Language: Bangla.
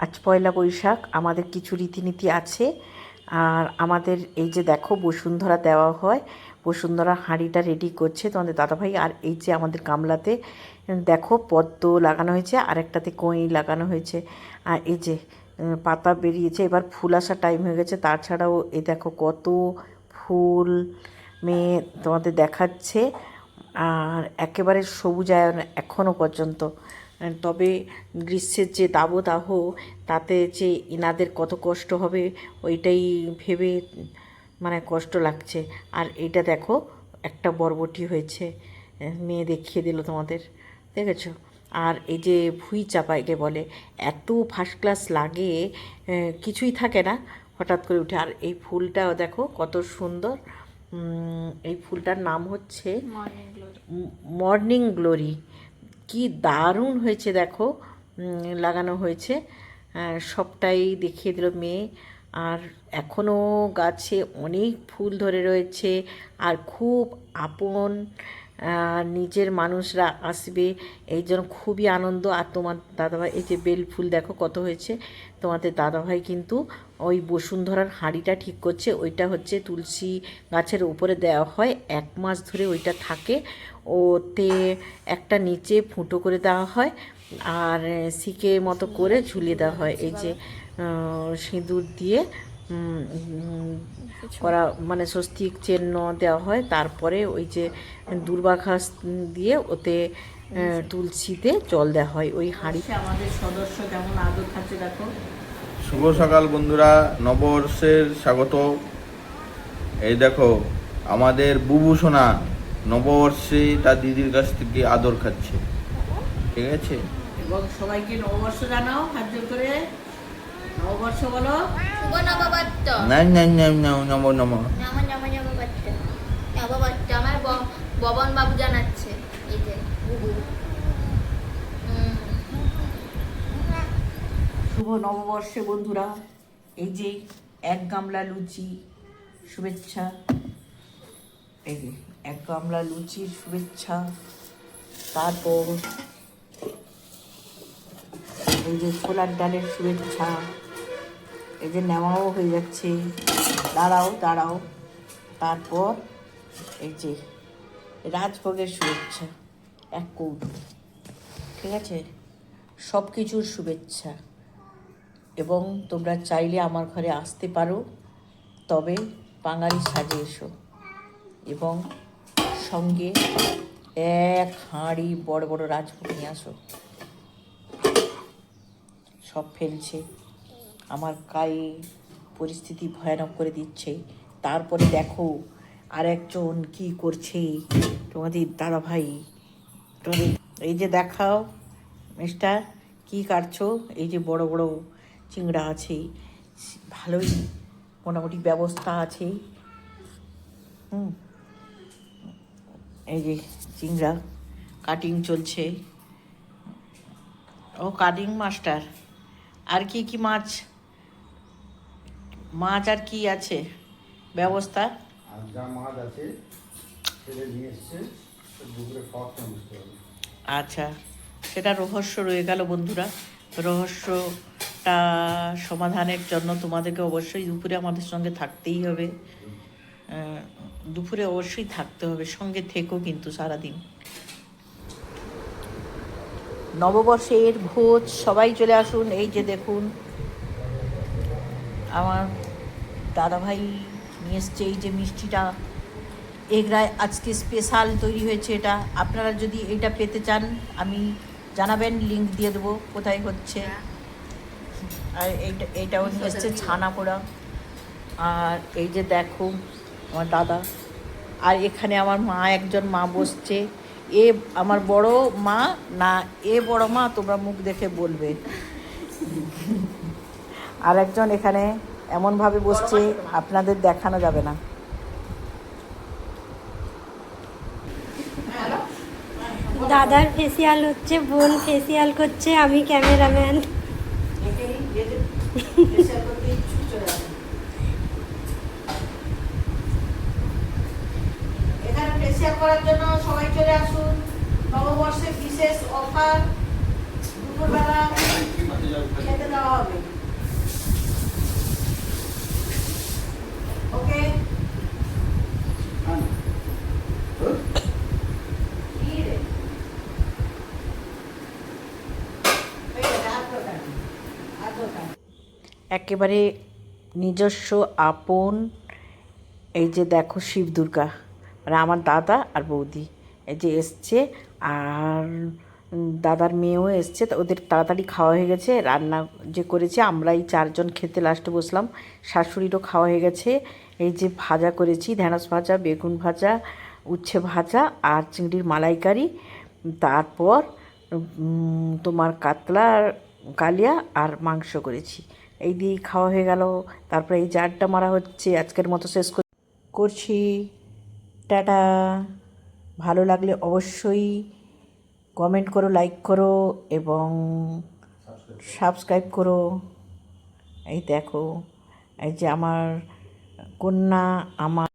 আজ পয়লা বৈশাখ, আমাদের কিছু রীতিনীতি আছে। আর আমাদের এই যে দেখো বসুন্ধরা দেওয়া হয়, বসুন্ধরা হাঁড়িটা রেডি করছে তোমাদের দাদাভাই। আর এই যে আমাদের গামলাতে দেখো পদ্ম লাগানো হয়েছে, আর একটাতে কই লাগানো হয়েছে। আর এই যে পাতা বেরিয়েছে, এবার ফুল আসার টাইম হয়ে গেছে। তাছাড়াও এই দেখো কত ফুল মেয়ে তোমাদের দেখাচ্ছে। আর একেবারে সবুজায়ন এখনও পর্যন্ত। তবে গ্রীষ্মের যে দাবদাহ, তাতে যে এনাদের কত কষ্ট হবে ওইটাই ভেবে মানে কষ্ট লাগছে। আর এটা দেখো একটা বরবটি হয়েছে, মেয়ে দেখিয়ে দিল তোমাদের, দেখেছো? আর এই যে ভুঁই চাপা একে বলে, এত ফার্স্ট ক্লাস লাগে, কিছুই থাকে না, হঠাৎ করে উঠে। আর এই ফুলটাও দেখো কত সুন্দর। এই ফুলটার নাম হচ্ছে মর্নিং গ্লোরি। কি দারুণ হয়েছে দেখো, লাগানো হয়েছে। সবটাই দেখিয়ে দিল মেয়ে। আর এখনও গাছে অনেক ফুল ধরে রয়েছে। আর খুব আপন নিজের মানুষরা আসবে, এই জন্য খুবই আনন্দ। আর তোমার দাদাভাই এই যে বেল ফুল দেখো কত হয়েছে। তোমাদের দাদাভাই কিন্তু ওই বসুন্ধরার হাঁড়িটা ঠিক করছে। ওইটা হচ্ছে তুলসী গাছের উপরে দেওয়া হয়, 1 মাস ধরে ওইটা থাকে। ওতে একটা নিচে ফুটো করে দেওয়া হয়, আর শিকে মতো করে ঝুলিয়ে দেওয়া হয়। এই যে সিঁদুর দিয়ে করা মানে স্বস্তিক চিহ্ন দেওয়া হয়। তারপরে ওই যে দূর্বা ঘাস দিয়ে ওতে তুলসীতে জল দেওয়া হয় ওই হাঁড়িতে। আমাদের সদস্য কেমন আদর খাচ্ছে দেখো। শুভ সকাল বন্ধুরা, নববর্ষের স্বাগত। এই দেখো আমাদের বুবু সোনা নববর্ষে তার দিদির কাছ থেকে আদর খাচ্ছে, ঠিক আছে? এবং সবাইকে নববর্ষ জানাও, হাত জোর করে নববর্ষ বলো। শুভ নববর্ষ। না না না না, নম নম নম নম নববর্ষ। নববর্ষ আমার ববন বাবু জানাচ্ছে। এই যে বুবু। শুভ নববর্ষে বন্ধুরা, এই যে 1 গামলা লুচি শুভেচ্ছা। এই যে 1 গামলা লুচির শুভেচ্ছা। তারপর এই যে ছোলার ডালের শুভেচ্ছা। এই যে নেওয়াও হয়ে যাচ্ছে, দাঁড়াও দাঁড়াও। তারপর এই যে রাজভোগের শুভেচ্ছা, 1 কৌটো, ঠিক আছে? সব কিছুর শুভেচ্ছা। এবং তোমরা চাইলে আমার ঘরে আসতে পারো, তবে বাঙালি সাজে এসো। এবং সঙ্গে 1 হাঁড়ি বড় বড় রাজভোগ নিয়ে আসো। সব ফেলছে, আমার গায়ে পরিস্থিতি ভয়ানক করে দিচ্ছে। তারপরে দেখো আর একজন কি করছে, তোমাদের দাদাভাই। তোমাদের এই যে দেখাও মিস্টার, কি কাটছো? এই যে বড় বড় চিংড়া আছে, ভালোই মোটামুটি ব্যবস্থা আছে। এই যে চিংড়া কাটিং চলছে। ও কাটিং মাস্টার। আর কি কি মাছ আর কি আছে ব্যবস্থা? আর যা মাছ আছে সেটা নিয়ে এসছে, দুপুরে খাওয়ার সময় বুঝতে পারবে। আচ্ছা, সেটা রহস্য রয়ে গেল বন্ধুরা। রহস্যটা সমাধানের জন্য তোমাদেরকে অবশ্যই দুপুরে আমাদের সঙ্গে থাকতেই হবে। দুপুরে অবশ্যই থাকতে হবে, সঙ্গে থেকো কিন্তু সারাদিন। নববর্ষের ভোজ, সবাই চলে আসুন। এই যে দেখুন আমার দাদাভাই নিয়ে এসছে এই যে মিষ্টিটা, এগরায় আজকে স্পেশাল তৈরি হয়েছে এটা। আপনারা যদি এটা পেতে চান আমি জানাবেন, লিংক দিয়ে দেবো কোথায় হচ্ছে। আর এইটাও নিয়ে এসছে ছানা পোড়া। আর এই যে দেখো আমার দাদা। আর এখানে আমার মা, একজন মা বসছে। এ আমার বড় মা না এ বড় মা, তোমরা মুখ দেখে বলবে। আর একজন এখানে এমনভাবে বসছে আপনাদের দেখানো যাবে না। দাদার ফেসিয়াল হচ্ছে, বোন ফেসিয়াল করছে, আমি ক্যামেরাম্যান। এখানে ফেসিয়াল করার জন্য সবাই চলে আসুন। নববর্ষের বিশেষ অফার, দুপুরবেলা খেতে যাবে খেতে দেওয়া হবে। ওকে। একেবারে নিজস্ব আপন। এই যে দেখো শিব দুর্গা, মানে আমার দাদা আর বৌদি এই যে এসছে, আর দাদার মেয়েও এসছে। তো ওদের তাড়াতাড়ি খাওয়া হয়ে গেছে। রান্না যে করেছে আমরাই 4 জন খেতে লাস্টে বসলাম। শাশুড়িরও খাওয়া হয়ে গেছে। এই যে ভাজা করেছি, ঢেঁড়স ভাজা, বেগুন ভাজা, উচ্ছে ভাজা আর চিংড়ির মালাইকারি। তারপর তোমার কাতলা কালিয়া আর মাংস করেছি। এই দিয়েই খাওয়া হয়ে গেল। তারপরে এই যে আড্ডা মারা হচ্ছে। আজকের মতো শেষ করছি। টাটা। ভালো লাগলে অবশ্যই কমেন্ট করো, লাইক করো এবং সাবস্ক্রাইব করো। এই দেখো, এই যে আমার কন্যা, আমার